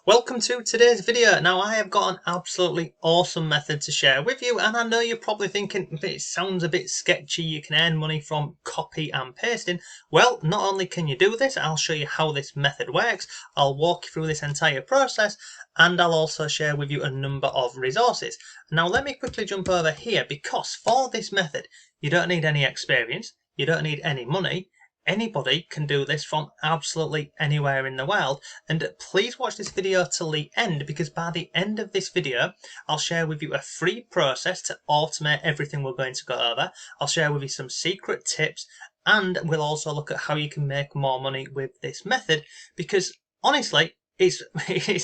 Welcome to today's video. Now I have got an absolutely awesome method to share with you, and I know you're probably thinking it sounds a bit sketchy. You can earn money from copy and pasting. Well, not only can you do this, I'll show you how this method works. I'll walk you through this entire process, and I'll also share with you a number of resources. Now let me quickly jump over here, because for this method you don't need any experience, you don't need any money. Anybody can do this from absolutely anywhere in the world, and please watch this video till the end, because by the end of this video I'll share with you a free process to automate everything we're going to go over. I'll share with you some secret tips, and we'll also look at how you can make more money with this method, because honestly it's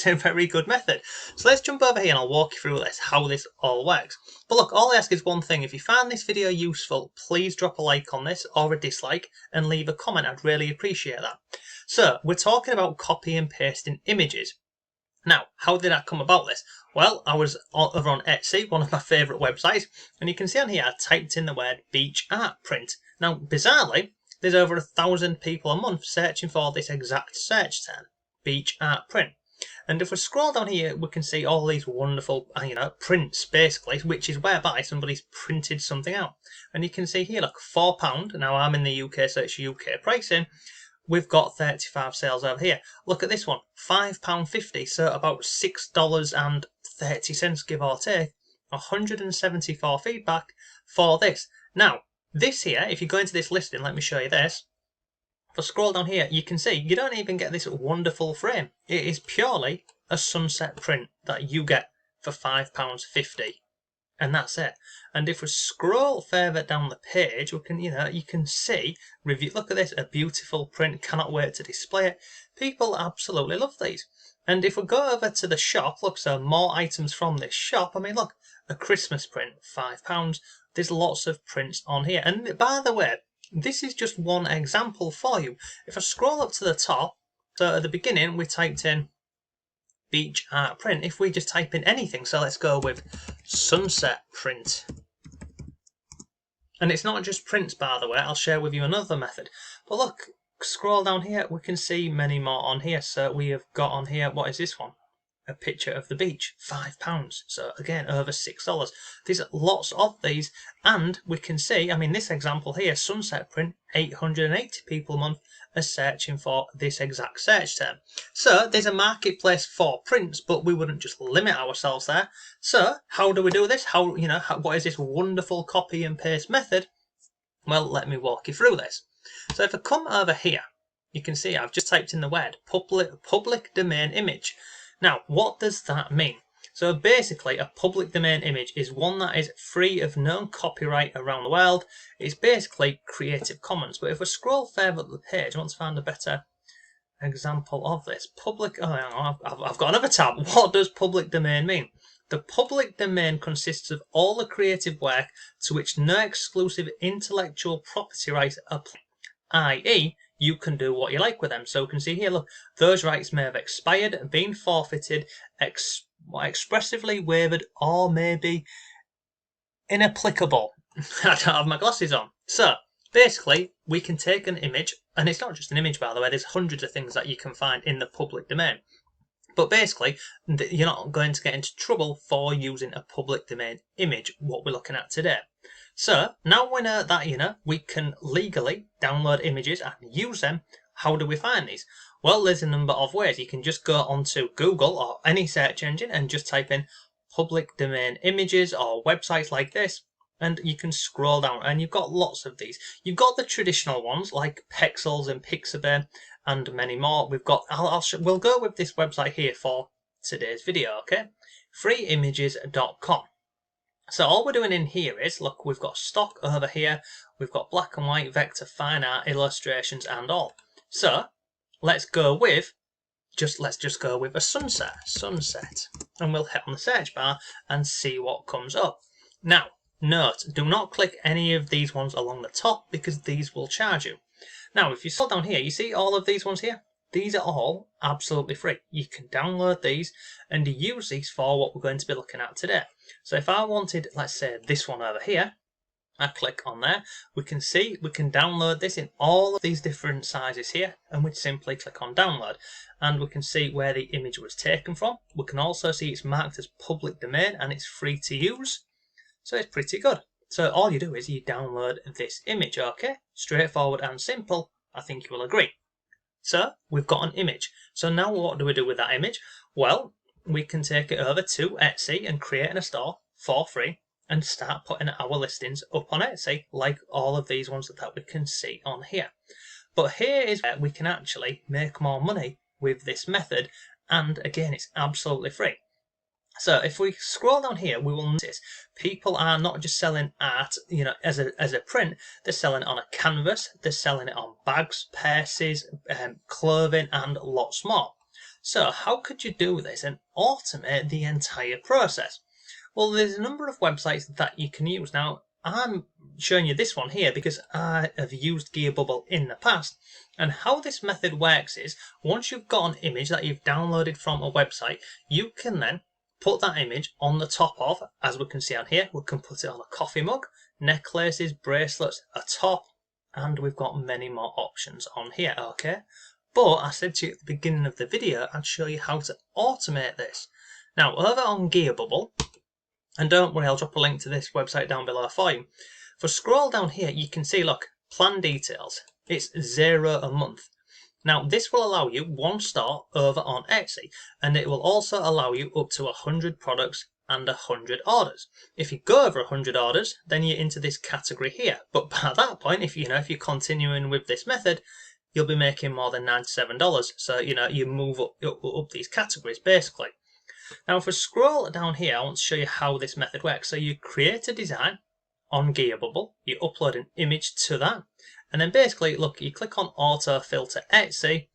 a very good method. So let's jump over here and I'll walk you through this, how this all works. But look, all I ask is one thing: if you find this video useful, please drop a like on this or a dislike and leave a comment. I'd really appreciate that. So we're talking about copy and pasting images. Now, how did I come about this? Well, I was over on Etsy, one of my favourite websites, and you can see on here I typed in the word beach art print. Now, bizarrely, there's over 1,000 people a month searching for this exact search term, beach art print. And if we scroll down here, we can see all these wonderful prints, basically, which is whereby somebody's printed something out. And you can see here, look, £4. Now I'm in the UK, so it's UK pricing. We've got 35 sales over here. Look at this one, £5.50, so about $6.30, give or take. 174 feedback for this. Now, this here, if you go into this listing, let me show you this. If I scroll down here, you can see you don't even get this wonderful frame. It is purely a sunset print that you get for £5.50. And that's it. And if we scroll further down the page, we can, you can see review. Look at this, a beautiful print. Cannot wait to display it. People absolutely love these. And if we go over to the shop, look, so more items from this shop. I mean, look, a Christmas print, £5. There's lots of prints on here. And by the way, this is just one example for you. If I scroll up to the top, so at the beginning we typed in beach art print. If we just type in anything, so let's go with sunset print. And it's not just prints, by the way. I'll share with you another method. But look, scroll down here, we can see many more on here. So we have got on here, what is this one? A picture of the beach, £5. So again, over $6. There's lots of these, and we can see, I mean, this example here, sunset print, 880 people a month are searching for this exact search term. So there's a marketplace for prints, but we wouldn't just limit ourselves there. So how do we do this? What is this wonderful copy and paste method? Well, let me walk you through this. So if I come over here, you can see I've just typed in the word public domain image. Now, what does that mean? So basically, a public domain image is one that is free of known copyright around the world. It's basically Creative Commons. But if we scroll further up the page, I want to find a better example of this. I've got another tab. What does public domain mean? The public domain consists of all the creative work to which no exclusive intellectual property rights apply, i.e., you can do what you like with them. So you can see here, look, those rights may have expired, been forfeited, expressively waived, or may be inapplicable. I don't have my glasses on. So basically, we can take an image, and it's not just an image, by the way. There's hundreds of things that you can find in the public domain. But basically, you're not going to get into trouble for using a public domain image, what we're looking at today. So now we know that, we can legally download images and use them. How do we find these? Well, there's a number of ways. You can just go onto Google or any search engine and just type in public domain images or websites like this, and you can scroll down and you've got lots of these. You've got the traditional ones like Pexels and Pixabay and many more. We'll go with this website here for today's video, okay? freeimages.com. So all we're doing in here is, look, we've got stock over here, we've got black and white, vector, fine art, illustrations and all. So let's just go with a sunset, and we'll hit on the search bar and see what comes up. Now, note, do not click any of these ones along the top, because these will charge you. Now, if you scroll down here, you see all of these ones here? These are all absolutely free. You can download these and use these for what we're going to be looking at today. So if I wanted, let's say, this one over here, I click on there, we can see we can download this in all of these different sizes here, and we simply click on download, and we can see where the image was taken from. We can also see it's marked as public domain and it's free to use, so it's pretty good. So all you do is you download this image, okay? Straightforward and simple, I think you will agree. So we've got an image. So now what do we do with that image? Well, we can take it over to Etsy and create a store for free and start putting our listings up on Etsy, like all of these ones that we can see on here. But here is where we can actually make more money with this method, and again, it's absolutely free. So if we scroll down here, we will notice people are not just selling art, as a print. They're selling it on a canvas, they're selling it on bags, purses, clothing, and lots more. So how could you do this and automate the entire process? Well, there's a number of websites that you can use. Now, I'm showing you this one here because I have used Gearbubble in the past. And how this method works is, once you've got an image that you've downloaded from a website, you can then put that image on the top of, as we can see on here, we can put it on a coffee mug, necklaces, bracelets, a top, and we've got many more options on here, okay? But I said to you at the beginning of the video, I'd show you how to automate this. Now, over on Gearbubble, and don't worry, I'll drop a link to this website down below for you. If I scroll down here, you can see, look, plan details. It's $0 a month. Now, this will allow you one store over on Etsy, and it will also allow you up to 100 products and 100 orders. If you go over 100 orders, then you're into this category here. But by that point, if you're continuing with this method, you'll be making more than $97. So, you move up these categories, basically. Now, if we scroll down here, I want to show you how this method works. So you create a design on Gearbubble, you upload an image to that, and then basically, look, you click on Auto Filter Etsy,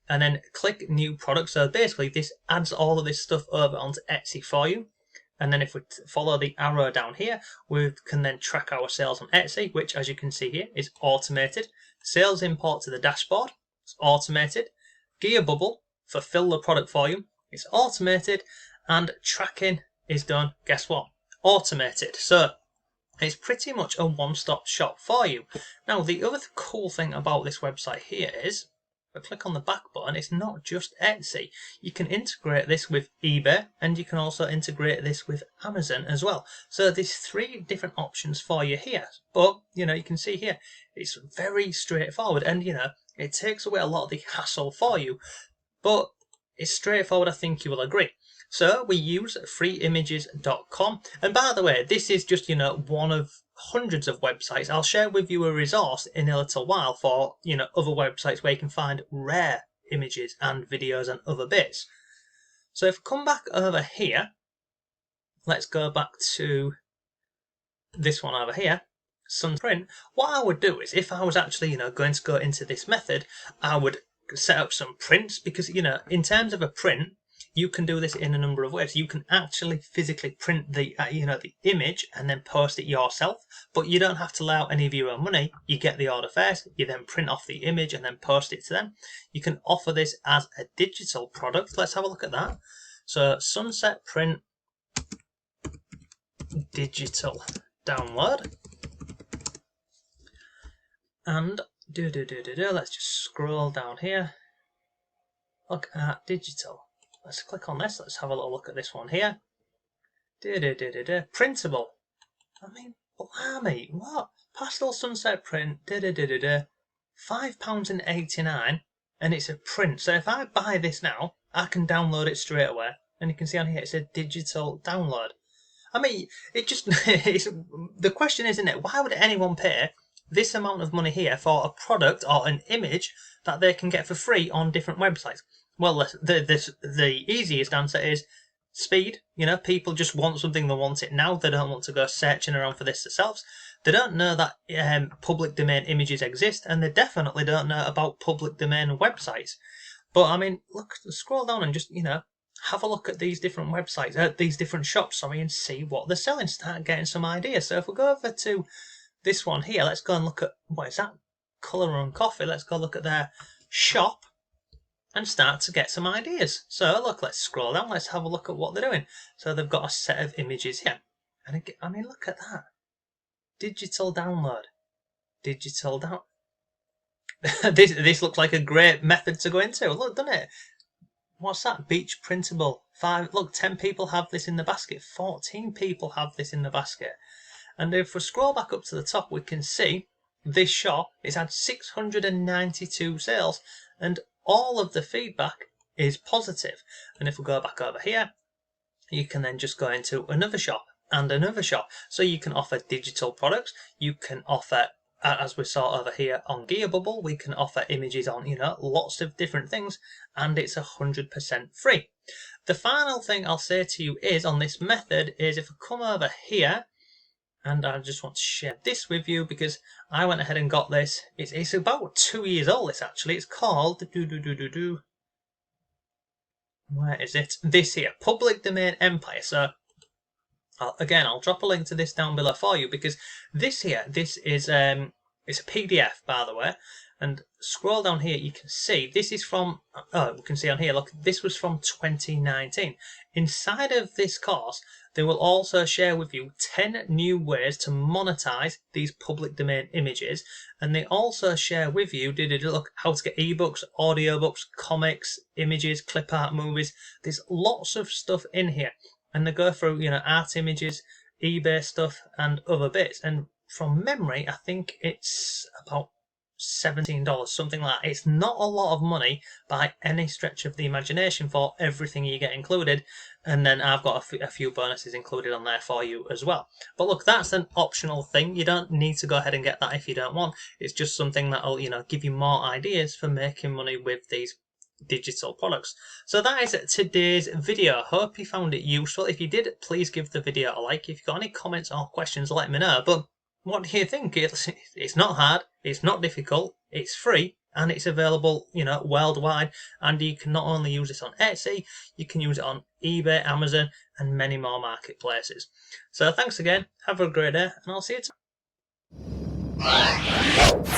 and then click New Product. So basically, this adds all of this stuff over onto Etsy for you. And then if we follow the arrow down here, we can then track our sales on Etsy, which, as you can see here, is automated. Sales import to the dashboard, it's automated. Gearbubble, fulfill the product for you, it's automated. And tracking is done, guess what? Automated. So it's pretty much a one-stop shop for you. Now, the other cool thing about this website here is, if I click on the back button, it's not just Etsy. You can integrate this with eBay, and you can also integrate this with Amazon as well. So there's 3 different options for you here. But, you can see here, it's very straightforward, and, it takes away a lot of the hassle for you. But it's straightforward, I think you will agree. So we use freeimages.com, and by the way, this is just one of hundreds of websites. I'll share with you a resource in a little while for other websites where you can find rare images and videos and other bits. So if we come back over here, let's go back to this one over here, Sunprint. What I would do is, if I was actually going to go into this method, I would set up some prints, because in terms of a print, you can do this in a number of ways. You can actually physically print the the image and then post it yourself, but you don't have to lay out any of your own money. You get the order first, you then print off the image and then post it to them. You can offer this as a digital product. Let's have a look at that. So Sunset Print digital download, and let's just scroll down here. Look at digital. Let's click on this. Let's have a little look at this one here. Printable. I mean, blimey, what? Pastel Sunset Print. £5.89, and it's a print. So if I buy this now, I can download it straight away. And you can see on here it's a digital download. I mean, the question is, isn't it? Why would anyone pay this amount of money here for a product or an image that they can get for free on different websites? Well, the easiest answer is speed. People just want something, they want it now. They don't want to go searching around for this themselves. They don't know that public domain images exist, and they definitely don't know about public domain websites. But I mean, look, scroll down and just have a look at these different websites, these different shops, and see what they're selling. Start getting some ideas. So if we go over to this one here, let's go and look at, what is that? Colour and Coffee. Let's go look at their shop and start to get some ideas. So look, let's scroll down, let's have a look at what they're doing. So they've got a set of images here, and again, I mean, look at that. Digital download. Digital down. This looks like a great method to go into. Look, doesn't it? What's that? Beach printable. 5. Look, 10 people have this in the basket. 14 people have this in the basket. And if we scroll back up to the top, we can see this shop has had 692 sales, and all of the feedback is positive. And if we go back over here, you can then just go into another shop and another shop. So you can offer digital products. You can offer, as we saw over here on Gearbubble, we can offer images on, lots of different things, and it's 100% free. The final thing I'll say to you is on this method is if I come over here, and I just want to share this with you because I went ahead and got this. It's about 2 years old, this actually. It's called, where is it? This here, Public Domain Empire. So, again, I'll drop a link to this down below for you because this here, this is, it's a PDF, by the way. And scroll down here, you can see this is from, we can see on here, look, this was from 2019. Inside of this course, they will also share with you 10 new ways to monetize these public domain images. And they also share with you, look, how to get ebooks, audiobooks, comics, images, clip art movies. There's lots of stuff in here. And they go through, art images, eBay stuff, and other bits. And from memory, I think it's about $17, something like that. It's not a lot of money by any stretch of the imagination for everything you get included, and then I've got a few bonuses included on there for you as well. But look, that's an optional thing. You don't need to go ahead and get that if you don't want. It's just something that'll give you more ideas for making money with these digital products. So that is today's video. Hope you found it useful. If you did, please give the video a like. If you've got any comments or questions, let me know. But what do you think? It's not hard, it's not difficult, it's free, and it's available, worldwide. And you can not only use this on Etsy, you can use it on eBay, Amazon, and many more marketplaces. So thanks again, have a great day, and I'll see you tomorrow.